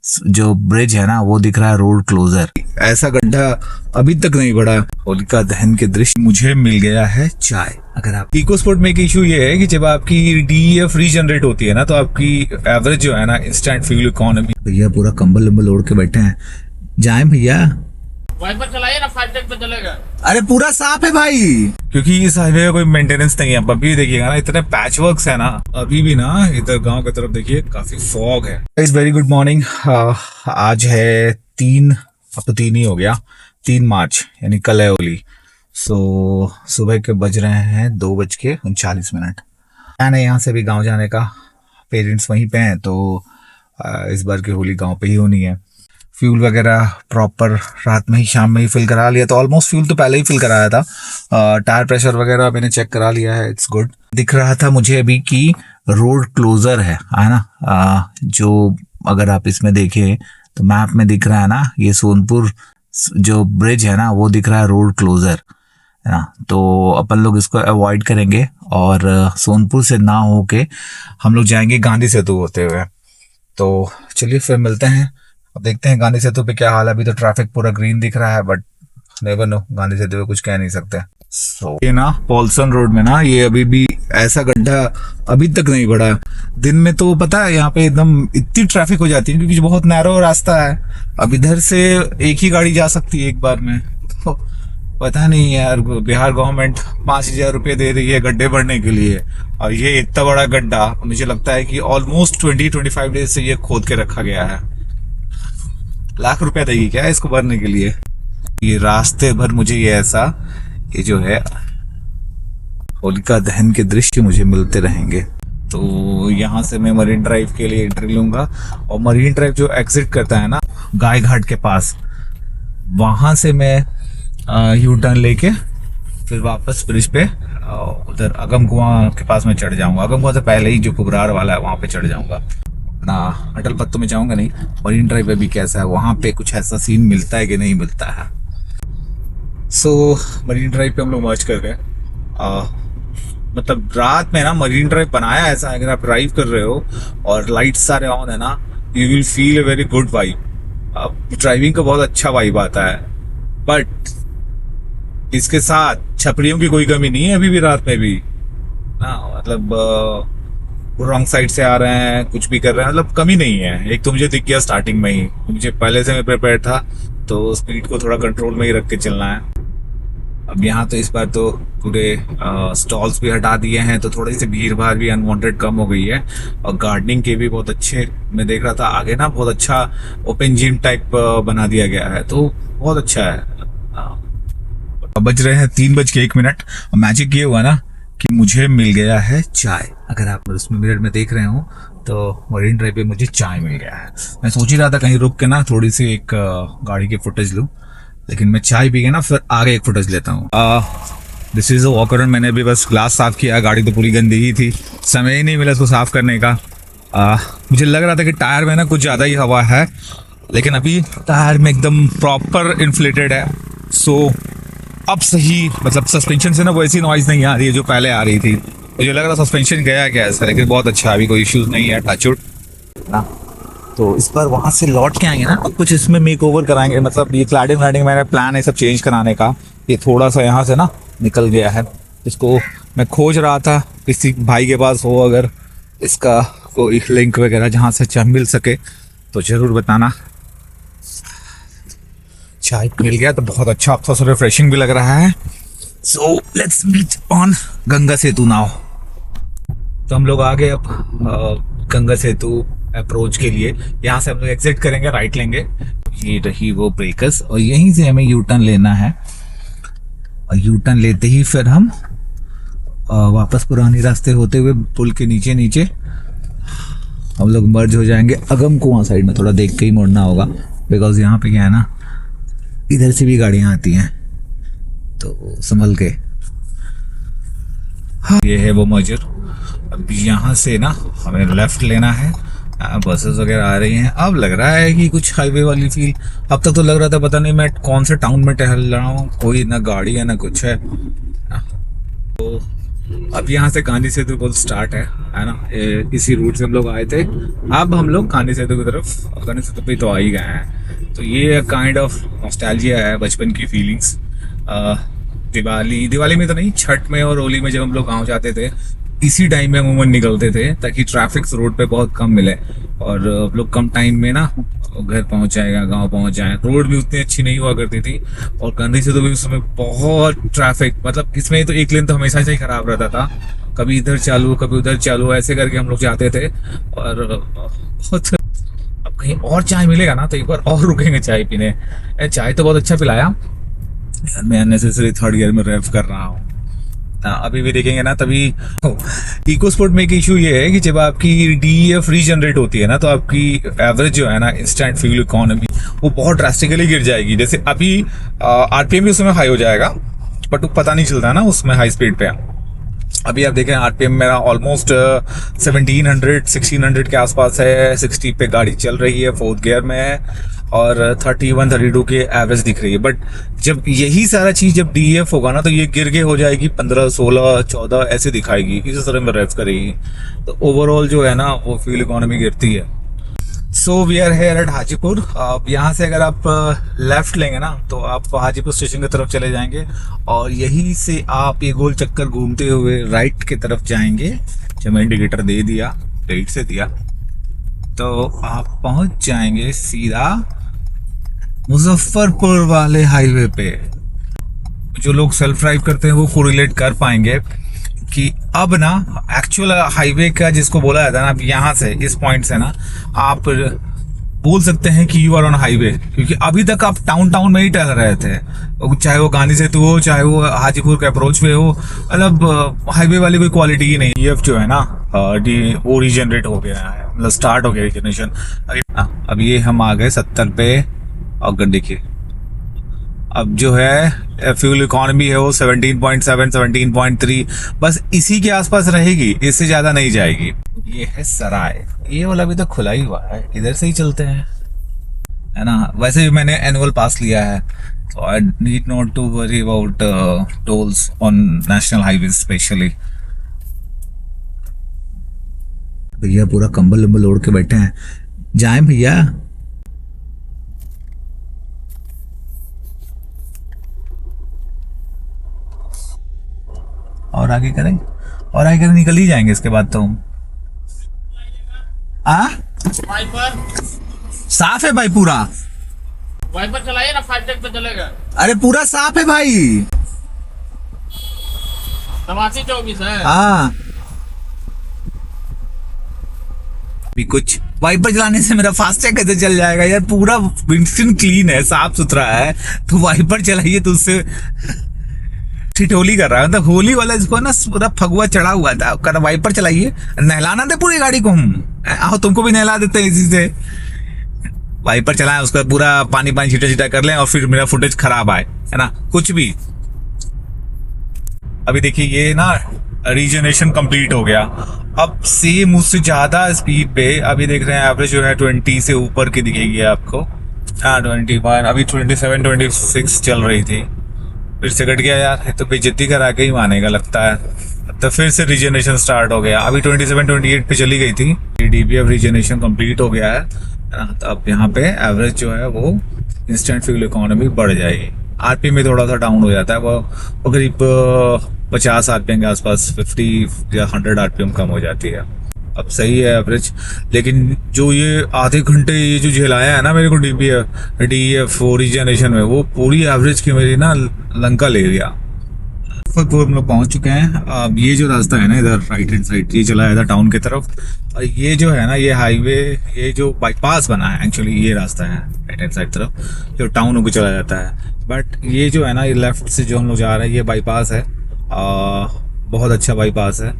जो ब्रिज है ना वो दिख रहा है रोड क्लोजर। ऐसा गड्ढा अभी तक नहीं बढ़ा। होलिका दहन के दृश्य मुझे मिल गया है चाय। अगर आप इको स्पोर्ट में एक इशू ये है कि जब आपकी डीईएफ रीजनरेट होती है ना तो आपकी एवरेज जो है ना इंस्टेंट फ्यूल इकोनॉमी। भैया पूरा कंबल वंबल ओढ़ के बैठे हैं। जाए भैया, वाइपर चलाइए ना, 5 पे चलेगा। अरे पूरा साफ है भाई, क्योंकि इस हाईवे का कोई मेंटेनेंस नहीं है। अभी देखिएगा ना इतने पैच वर्क्स है ना, अभी भी ना इधर गांव की तरफ देखिए काफी फॉग है। It's very good morning. आज है 3, अब तो 3 ही हो गया, 3 मार्च यानी कल है होली। सो सुबह के बज रहे हैं 2:39। मैंने यहाँ से भी गाँव जाने का, पेरेंट्स वहीं पे हैं तो इस बार की होली गाँव पे ही होनी है। फ्यूल वगैरह प्रॉपर रात में ही, शाम में ही फिल करा लिया। तो ऑलमोस्ट फ्यूल तो पहले ही फिल कराया था। टायर प्रेशर वगैरह मैंने चेक करा लिया है, इट्स गुड। दिख रहा था मुझे अभी कि रोड क्लोजर है ना। जो अगर आप इसमें देखें तो मैप में दिख रहा है ना, ये सोनपुर जो ब्रिज है ना वो दिख रहा है रोड क्लोजर है ना। तो अपन लोग इसको अवॉइड करेंगे और सोनपुर से ना होके हम लोग जाएंगे गांधी सेतु होते हुए। तो चलिए फिर मिलते हैं। अब देखते हैं गांधी सेतु पे क्या हाल है। अभी तो ट्रैफिक पूरा ग्रीन दिख रहा है, बट नेवर नो, गांधी सेतु पे कुछ कह नहीं सकते। ये ना पॉल्सन रोड में ना ये अभी भी ऐसा गड्ढा अभी तक नहीं बढ़ा। दिन में तो पता है यहाँ पे एकदम इतनी ट्रैफिक हो जाती है क्योंकि बहुत नैरो रास्ता है। अब इधर से एक ही गाड़ी जा सकती है एक बार में। तो पता नहीं यार, बिहार गवर्नमेंट 5,000 रुपये दे रही है गड्ढे भरने के लिए, और ये इतना बड़ा गड्ढा मुझे लगता है कि ऑलमोस्ट 20-25 डेज से ये खोद के रखा गया है। लाख रुपया देगी क्या इसको भरने के लिए? ये रास्ते भर मुझे ये जो है होलिका दहन के दृश्य मुझे मिलते रहेंगे। तो यहाँ से मैं मरीन ड्राइव के लिए एंट्री लूंगा, और मरीन ड्राइव जो एग्जिट करता है ना गाय घाट के पास, वहां से मैं यू टर्न लेके फिर वापस ब्रिज पे उधर अगम कुआं के पास में चढ़ जाऊंगा। अगम कुआं से पहले ही जो कुबरार वाला है वहां पे चढ़ जाऊंगा ना। अटल पत्तों में जाऊंगा नहीं। मरीन ड्राइव पे भी कैसा है, वहां पे कुछ ऐसा सीन मिलता है कि नहीं मिलता है। सो मरीन ड्राइव पे हम लोग मर्ज कर गए। मतलब रात में ना मरीन ड्राइव बनाया ऐसा है, अगर आप ड्राइव कर रहे हो और लाइट्स सारे ऑन है ना, you will feel a very good vibe. Driving का बहुत अच्छा वाइब आता है। बट इसके साथ छपड़ियों की कोई कमी नहीं है अभी भी रात में भी ना। मतलब रॉन्ग साइड से आ रहे हैं, कुछ भी कर रहे हैं, मतलब कमी नहीं है। एक तो मुझे दिख गया स्टार्टिंग में ही, मुझे पहले से मैं प्रिपेयर था तो स्पीड को थोड़ा कंट्रोल में ही रख के चलना है। अब यहाँ तो इस बार तो पूरे स्टॉल्स भी हटा दिए हैं, तो थोड़ी सी भीड़ भाड़ भी अनवांटेड कम हो गई है। और गार्डनिंग के भी बहुत अच्छे, मैं देख रहा था आगे ना बहुत अच्छा ओपन जिम टाइप बना दिया गया है, तो बहुत अच्छा है। बज रहे हैं 3:01। और मैजिक ये हुआ ना कि मुझे मिल गया है चाय। अगर आप उसमें मिरर में देख रहे हो तो मरीन ड्राइव पे मुझे चाय मिल गया है। मैं सोच ही रहा था कहीं रुक के ना थोड़ी सी एक गाड़ी की फुटेज लूं, लेकिन मैं चाय पी के ना फिर आगे एक फुटेज लेता हूँ। This is a walker. मैंने भी बस ग्लास साफ किया, गाड़ी तो पूरी गंदी ही थी, समय ही नहीं मिला इसको साफ करने का। मुझे लग रहा था कि टायर में ना कुछ ज़्यादा ही हवा है, लेकिन अभी टायर में एकदम प्रॉपर इन्फ्लेटेड है। सो अब सही, मतलब सस्पेंशन से ना वैसी नॉइज नहीं आ रही है जो पहले आ रही थी। मुझे लग रहा सस्पेंशन गया क्या ऐसा, लेकिन बहुत अच्छा, अभी कोई इश्यूज नहीं है, टचवुड ना। तो इस बार वहां से लौट के आएंगे ना, कुछ इसमें मेक ओवर कराएंगे। मतलब ये क्लैडिंग मेरा प्लान है सब चेंज कराने का। ये थोड़ा सा यहाँ से ना निकल गया है, इसको मैं खोज रहा था किसी भाई के पास हो अगर इसका कोई लिंक वगैरह जहाँ से अच्छा मिल सके तो जरूर बताना। चाय मिल गया तो बहुत अच्छा, अब थोड़ा सा रिफ्रेशिंग भी लग रहा है। So let's meet on Ganga Setu now. तो हम लोग आ गए अब गंगा सेतु अप्रोच के लिए। यहाँ से हम लोग एग्जिट करेंगे, राइट लेंगे। ये रही वो ब्रेकर्स, और यहीं से हमें यू टर्न लेना है। और यू टर्न लेते ही फिर हम वापस पुरानी रास्ते होते हुए पुल के नीचे नीचे हम लोग मर्ज हो जाएंगे अगम कुआं साइड में। थोड़ा देख के ही मुड़ना होगा, बिकॉज यहाँ पे क्या है ना, इधर से भी गाड़ियां आती हैं, तो संभल के। हाँ, ये है वो मर्जर। अब यहाँ से ना हमें लेफ्ट लेना है। बसेस वगैरह आ रही हैं। अब लग रहा है कि कुछ हाईवे वाली फील। अब तक तो लग रहा था पता नहीं मैं कौन से टाउन में टहल रहा हूँ, कोई ना गाड़ी है ना कुछ है। तो अब यहाँ से गांधी सेतु पुल स्टार्ट है ना। इसी रूट से हम लोग आए थे। अब हम लोग गांधी सेतु की तरफ, गांधी सेतु पे तो आ ही गए हैं। तो ये काइंड ऑफ नॉस्टैल्जिया है, बचपन की फीलिंग्स। दिवाली में तो नहीं, छठ में और होली में जब हम लोग गाँव जाते थे, इसी टाइम में अमूमन निकलते थे ताकि ट्रैफिक रोड पे बहुत कम मिले और हम लोग कम टाइम में ना घर पहुंच जाएगा, गांव पहुंच जाए। रोड भी उतनी अच्छी नहीं हुआ करती थी और गांधी से तो भी उसमें बहुत ट्रैफिक, मतलब इसमें तो एक लेन तो हमेशा से ही खराब रहता था, कभी इधर चालू कभी उधर चालू, ऐसे करके हम लोग जाते थे। और बहुत, अब कहीं और चाय मिलेगा ना तो एक बार और रुकेंगे चाय पीने। चाय तो बहुत अच्छा पिलाया यार, मैं अननेसेसरी थर्ड गियर में रेव कर रहा हूँ। अभी भी देखेंगे ना तभी। इको स्पोर्ट में एक इशू ये है कि जब आपकी DEF रीजनरेट होती है ना तो आपकी एवरेज जो है ना इंस्टेंट फ्यूल इकोनॉमी वो बहुत ड्रास्टिकली गिर जाएगी। जैसे अभी RPM भी उसमें हाई हो जाएगा बट वो पता नहीं चलता है ना उसमें हाई स्पीड पे। अभी आप देखें RPM मेरा ऑलमोस्ट 1700-1600 के आसपास है, 60 पे गाड़ी चल रही है, फोर्थ गियर में है और 31-32 के एवरेज दिख रही है। बट जब यही सारा चीज जब DEF होगा ना तो ये गिर के हो जाएगी 15, 16, 14 ऐसे दिखाएगी, इस तरह में रेव करेगी। तो ओवरऑल जो है ना वो फ्यूल इकोनॉमी गिरती है। So we are here at Hajipur. अब यहाँ से अगर आप लेफ्ट लेंगे ना तो आप हाजीपुर स्टेशन की तरफ चले जाएंगे और यहीं से आप ये गोल चक्कर घूमते हुए राइट की तरफ जाएंगे। जब मैं इंडिकेटर दे दिया, राइट से दिया, तो आप पहुंच जाएंगे सीधा मुजफ्फरपुर वाले हाईवे पे। जो लोग सेल्फ ड्राइव करते हैं वो कोरिलेट कर पाएंगे कि अब ना एक्चुअल हाईवे का जिसको बोला जाता है ना, अब यहाँ से इस पॉइंट से ना आप बोल सकते हैं कि यू आर ऑन हाईवे, क्योंकि अभी तक आप टाउन में ही टहल रहे थे, चाहे वो गांधी सेतु हो चाहे वो हाजीपुर के अप्रोच वे हो, मतलब हाईवे वाली कोई क्वालिटी ही नहीं। DEF जो है ना वो रीजनरेट हो गया है, मतलब स्टार्ट हो गया रीजनरेशन। अब ये हम आ गए 70 पे और देखिए अब जो है फ्यूल इकोनॉमी है वो 17.7, 17.3 बस इसी के आसपास रहेगी, इससे ज्यादा नहीं जाएगी। ये है सराय, ये वाला भी तो खुला ही हुआ है, इधर से ही चलते हैं है ना। वैसे भी मैंने एनुअल पास लिया है तो I need not to worry about tolls on national highway specially. भैया पूरा कंबल वंबल ओढ़ के बैठे हैं, जाएं भैया। और आगे करें और आगे करें, निकल ही जाएंगे इसके बाद तो हम। वाइपर साफ है भाई पूरा, वाइपर चलाइए ना, 5 पे चलेगा। अरे पूरा साफ है भाई, 84 है। हाँ भी कुछ वाइपर चलाने से मेरा फास्टैग कैसे चल जाएगा यार, पूरा विंडस्क्रीन क्लीन है, साफ सुथरा है, तो वाइपर चलाइए तो उससे ठिठोली कर रहा है, मतलब होली वाला इसको ना पूरा फगुआ चढ़ा हुआ था, कर वाइपर चलाइए, नहलाना दे पूरी गाड़ी को हम, आओ तुमको भी नहला देते हैं इसी से। वाइपर चलाएं, उसका पूरा पानी छीटा छीटा कर लें और फिर मेरा फुटेज खराब आए, है ना, कुछ भी। अभी देखिए ये ना रीजनरेशन कंप्लीट हो गया, अब सेम उससे ज्यादा स्पीड पे अभी देख रहे हैं एवरेज जो है 20 से ऊपर की दिखेगी आपको। हाँ 21, अभी 27-26 चल रही थी, फिर से घट गया यार, तो बेइज्जती करा के ही मानेगा लगता है। तो फिर से रीजनरेशन स्टार्ट हो गया, अभी 27-28 पे चली गई थी। DBF रीजनरेशन कंप्लीट हो गया है ना, तो अब यहाँ पे एवरेज जो है वो इंस्टेंट फ्यूल इकोनॉमी बढ़ जाएगी। RPM में थोड़ा सा डाउन हो जाता है, वो करीब 50 RPM के आसपास, 50 या 100 RPM कम हो जाती है। अब सही है एवरेज, लेकिन जो ये आधे घंटे ये जो झेलाया है ना मेरे को DEF रीजनरेशन में, वो पूरी एवरेज की मेरी ना लंका ले गया। मुजफ्फरपुर हम लोग पहुंच चुके हैं। अब ये जो रास्ता है ना इधर राइट हैंड साइड, ये चला जाता है टाउन की तरफ, और ये जो है ना ये हाईवे, ये जो बाईपास बना है एक्चुअली ये रास्ता है राइट हैंड साइड तरफ जो टाउन होकर चला जाता है। बट ये जो है ना ये लेफ्ट से जो हम लोग जा रहे हैं ये बाईपास है, बहुत अच्छा बाईपास है,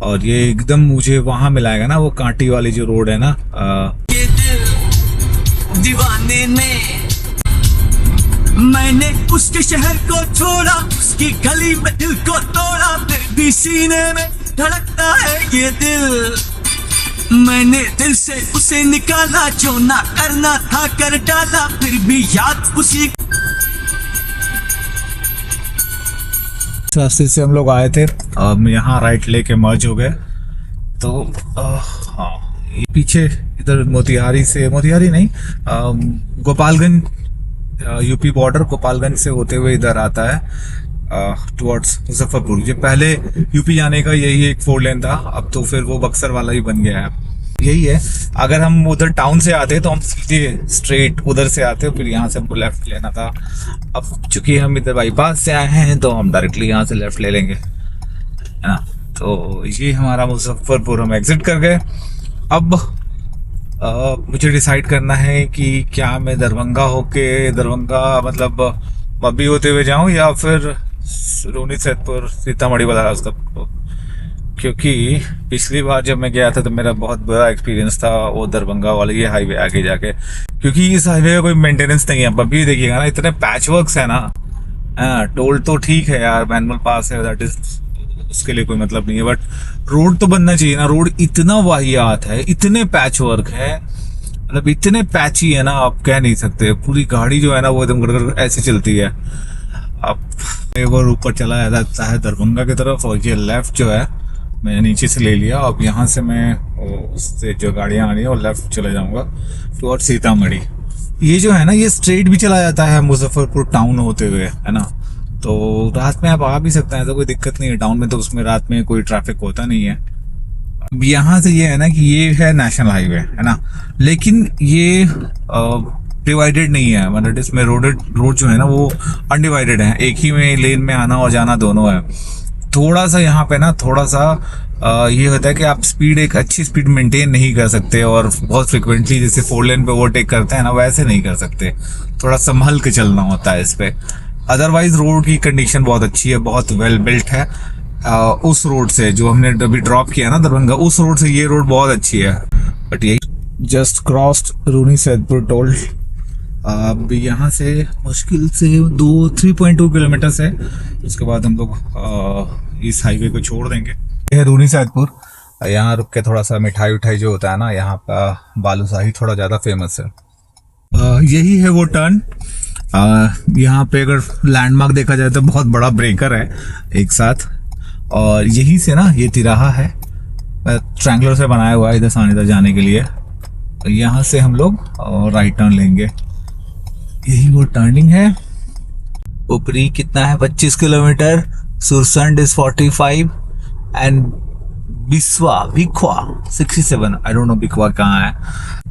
और ये एकदम मुझे वहां मिलाएगा ना वो कांटी वाली जो रोड है ना। ये दिल दीवाने ने, मैंने उसके शहर को छोड़ा, उसकी गली में दिल को तोड़ा, फिर भी सीने में धड़कता है ये दिल। मैंने दिल से उसे निकाला, जो ना करना था कर डाला, फिर भी याद उसी इस रास्ते से हम लोग आए थे, अब यहाँ राइट लेके मर्ज हो गए। तो हाँ, ये पीछे इधर मोतिहारी नहीं, गोपालगंज, यूपी बॉर्डर गोपालगंज से होते हुए इधर आता है टुवर्ड्स मुजफ्फरपुर। ये पहले यूपी जाने का यही एक 4 लेन था, अब तो फिर वो बक्सर वाला ही बन गया है। यही है, अगर हम उधर टाउन से आते तो हम सीधे स्ट्रेट उधर से आते, फिर यहाँ से हमको लेफ्ट लेना था। अब चूंकि हम इधर बाईपास से आए हैं तो हम डायरेक्टली यहाँ से लेफ्ट ले लेंगे, है ना। तो ये हमारा मुजफ्फरपुर हम एग्जिट कर गए। अब मुझे डिसाइड करना है कि क्या मैं दरभंगा मतलब बब्बी होते हुए जाऊं या फिर रोनी सैदपुर सीतामढ़ी वाला रास्ता, क्योंकि पिछली बार जब मैं गया था तो मेरा बहुत बुरा एक्सपीरियंस था वो दरभंगा वाले ये हाईवे आगे जाके, क्योंकि इस हाईवे का कोई मेंटेनेंस नहीं है। बब्बी देखिएगा ना, इतने पैच वर्क्स है ना। टोल तो ठीक है यार, मैनुअल पास है, दैट इज उसके लिए कोई मतलब नहीं है, बट रोड तो बनना चाहिए ना। रोड इतना वाहियात है, इतने पैच वर्क है, मतलब इतने पैची है ना, आप कह नहीं सकते। पूरी गाड़ी जो है ना वो एकदम गड़गड़ ऐसे चलती है। अब एक और ऊपर चला जाता है दरभंगा की तरफ, और ये लेफ्ट जो है मैंने नीचे से ले लिया। अब यहाँ से मैं उससे जो गाड़ियाँ आ रही है और लेफ्ट चले जाऊँगा टुवर्ड सीतामढ़ी। ये जो है ना ये स्ट्रेट भी चला जाता है मुजफ्फरपुर टाउन होते हुए, है ना। तो रात में आप आ भी सकते हैं, तो कोई दिक्कत नहीं है। टाउन में तो उसमें रात में कोई ट्रैफिक होता नहीं है। अब यहाँ से ये है ना कि ये है नेशनल हाईवे, है ना, लेकिन ये डिवाइडेड नहीं है, मतलब इसमें रोड जो है ना वो अनडिवाइडेड है, एक ही में लेन में आना और जाना दोनों है। थोड़ा सा यहाँ पे ना ये होता है कि आप एक अच्छी स्पीड मेंटेन नहीं कर सकते, और बहुत फ्रिक्वेंटली जैसे 4 लेन पे ओवरटेक करते हैं ना वैसे नहीं कर सकते, थोड़ा संभल के चलना होता है इस पे। अदरवाइज रोड की कंडीशन बहुत अच्छी है, बहुत वेल बिल्ट है। उस रोड से जो हमने अभी ड्रॉप किया ना दरभंगा, उस रोड से ये रोड बहुत अच्छी है। बट ये जस्ट क्रॉस्ड रोनी सैदपुर टोल। अब यहाँ से मुश्किल से 3.2 किलोमीटर है, उसके बाद हम लोग इस हाईवे को छोड़ देंगे। यह रोनी सैदपुर, यहाँ रुक के थोड़ा सा मिठाई उठाई जो होता है ना, यहाँ का बालूशाही थोड़ा ज़्यादा फेमस है। यही है वो टर्न। यहाँ पे अगर लैंडमार्क देखा जाए तो बहुत बड़ा ब्रेकर है एक साथ, और यहीं से ना ये तिराहा है, ट्रायंगुलर से बनाया हुआ है इधर से इधर जाने के लिए। यहाँ से हम लोग राइट टर्न लेंगे, यही वो टर्निंग है। ऊपरी कितना है 25 kilometre, Sursand is 45 and Bhikhwa 67। I don't know Bhikhwa कहाँ है।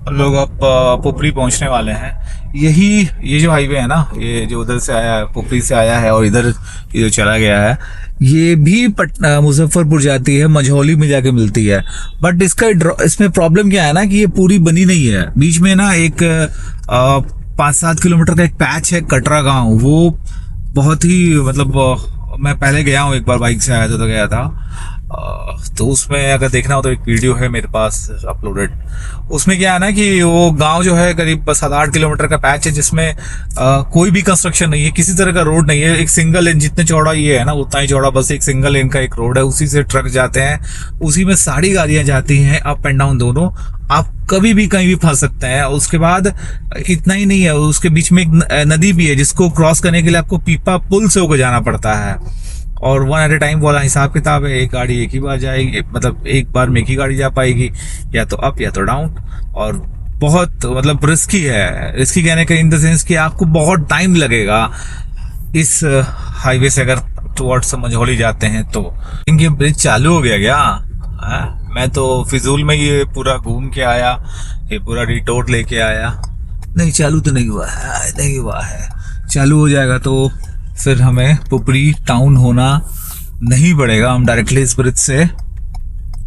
हम लोग अब पुपरी पहुंचने वाले हैं। ये जो हाईवे है ना, ये जो उधर से आया है, पुपरी से आया है, और इधर ये जो चला गया है, ये भी मुजफ्फरपुर जाती है, मझौली में जाके मिलती है। बट इसमें प्रॉब्लम क्या है ना कि ये पूरी बनी नहीं है। बीच में ना एक 5-7 किलोमीटर का एक पैच है, कटरा गांव, वो बहुत ही मतलब मैं पहले गया हूँ, एक बार बाइक से आया तो गया था। तो उसमें अगर देखना हो तो एक वीडियो है मेरे पास अपलोडेड। उसमें क्या है ना कि वो गांव जो है करीब 7-8 किलोमीटर का पैच है, जिसमें कोई भी कंस्ट्रक्शन नहीं है, किसी तरह का रोड नहीं है। एक सिंगल लेन, जितने चौड़ा ये है ना उतना ही चौड़ा बस एक सिंगल लेन का एक रोड है, उसी से ट्रक जाते हैं, उसी में सारी गाड़ियां जाती हैं अप एंड डाउन दोनों। आप कभी भी कहीं भी फंस सकते हैं। उसके बाद इतना ही नहीं है, उसके बीच में एक नदी भी है जिसको क्रॉस करने के लिए आपको पीपा पुल से होकर जाना पड़ता है, और 1 एट ए टाइम वाला हिसाब किताब है। एक गाड़ी एक ही बार जाएगी, मतलब एक बार में एक ही गाड़ी जा पाएगी, या तो अप या तो डाउन, और बहुत मतलब रिस्की है। रिस्की कहने का इन द सेंस कि आपको बहुत टाइम लगेगा इस हाईवे से अगर टुवर्ड्स मझौली जाते हैं तो। इनके ब्रिज चालू हो गया क्या? मैं तो फिजूल में ये पूरा घूम के आया, ये पूरा डिटोर लेके आया। नहीं, चालू तो नहीं हुआ है, चालू हो जाएगा तो फिर हमें पुपरी टाउन होना नहीं पड़ेगा, हम डायरेक्टली इस ब्रिज से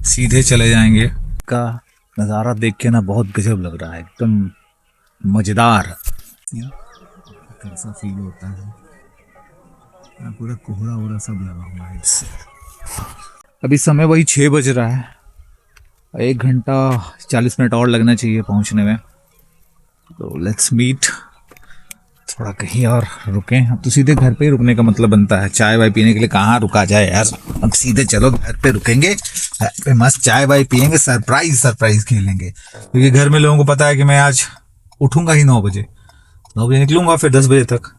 सीधे चले जाएंगे। का नज़ारा देख के ना बहुत गजब लग रहा है, एकदम मजेदार। कैसा फील होता है, पूरा कोहरा वोहरा सब लगा हुआ है इससे। अभी समय वही 6 बज रहा है, 1 घंटा 40 मिनट और लगना चाहिए पहुंचने में। तो लेट्स मीट, थोड़ा कहीं और रुकें। अब तो सीधे घर पे ही रुकने का मतलब बनता है, चाय वाय पीने के लिए कहाँ रुका जाए यार। अब सीधे चलो घर पे रुकेंगे, घर पे मस्त चाय वाय पियेंगे, सरप्राइज खेलेंगे। क्योंकि घर में लोगों को पता है कि मैं आज उठूंगा ही 9 बजे निकलूंगा, फिर 10 बजे तक।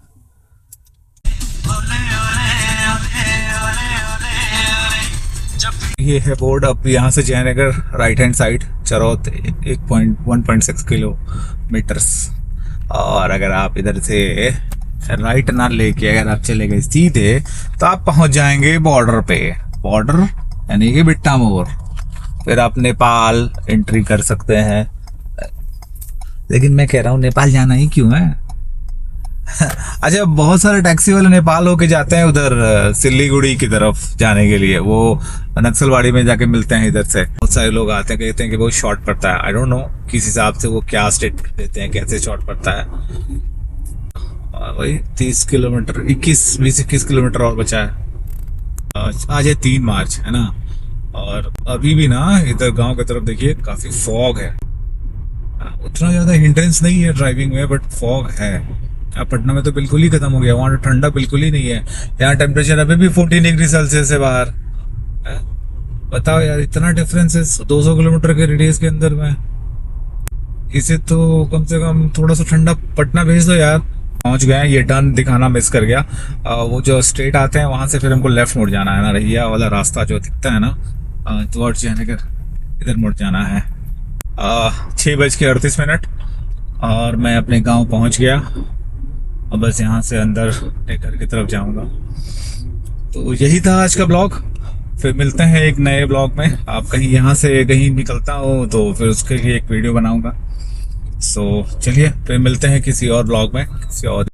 ये है बोर्ड। अब यहाँ से Jaynagar right hand side Charaut 1.6 kilometres. और अगर आप इधर से राइट ना लेके अगर आप चले गए सीधे तो आप पहुंच जाएंगे बॉर्डर पे। बॉर्डर यानी कि बिट्टा मोर। फिर आप नेपाल एंट्री कर सकते हैं। लेकिन मैं कह रहा हूँ नेपाल जाना ही क्यों है? अच्छा, बहुत सारे टैक्सी वाले नेपाल होके जाते हैं उधर सिल्लीगुड़ी की तरफ जाने के लिए। वो नक्सलवाड़ी में जाके मिलते हैं इधर से। बहुत सारे लोग आते हैं, कहते हैं कि वो शॉर्ट पड़ता है। आई डोंट नो किस हिसाब से वो क्या स्टेटमेंट देते हैं, कैसे शॉर्ट पड़ता है। और वही 30 किलोमीटर 21 किलोमीटर और बचा है। आज है 3 मार्च, है ना। और अभी भी ना इधर गांव की तरफ देखिए काफी फॉग है। उतना ज्यादा हिंड्रेंस नहीं है ड्राइविंग में, बट फॉग है। अब पटना में तो बिल्कुल ही खत्म हो गया, वहाँ ठंडा बिल्कुल ही नहीं है। यहाँ टेम्परेचर अभी भी 14 डिग्री सेल्सियस है बाहर। बताओ यार, इतना डिफरेंस है 200 किलोमीटर के रेडियस के अंदर में। इसे तो कम से कम थोड़ा सा ठंडा पटना भेज दो यार। पहुंच गए हैं, ये टर्न दिखाना मिस कर गया। वो जो स्ट्रेट आते हैं वहां से फिर हमको लेफ्ट मुड़ जाना है ना। रहिया वाला रास्ता जो दिखता है ना टुवर्ड्स जयनगर, इधर मुड़ जाना है। 6:38 और मैं अपने गांव पहुंच गया। अब बस यहाँ से अंदर घर की तरफ जाऊंगा। तो यही था आज का ब्लॉग। फिर मिलते हैं एक नए ब्लॉग में। आप कहीं यहाँ से कहीं निकलता हो तो फिर उसके लिए एक वीडियो बनाऊंगा। सो चलिए फिर मिलते हैं किसी और ब्लॉग में, किसी और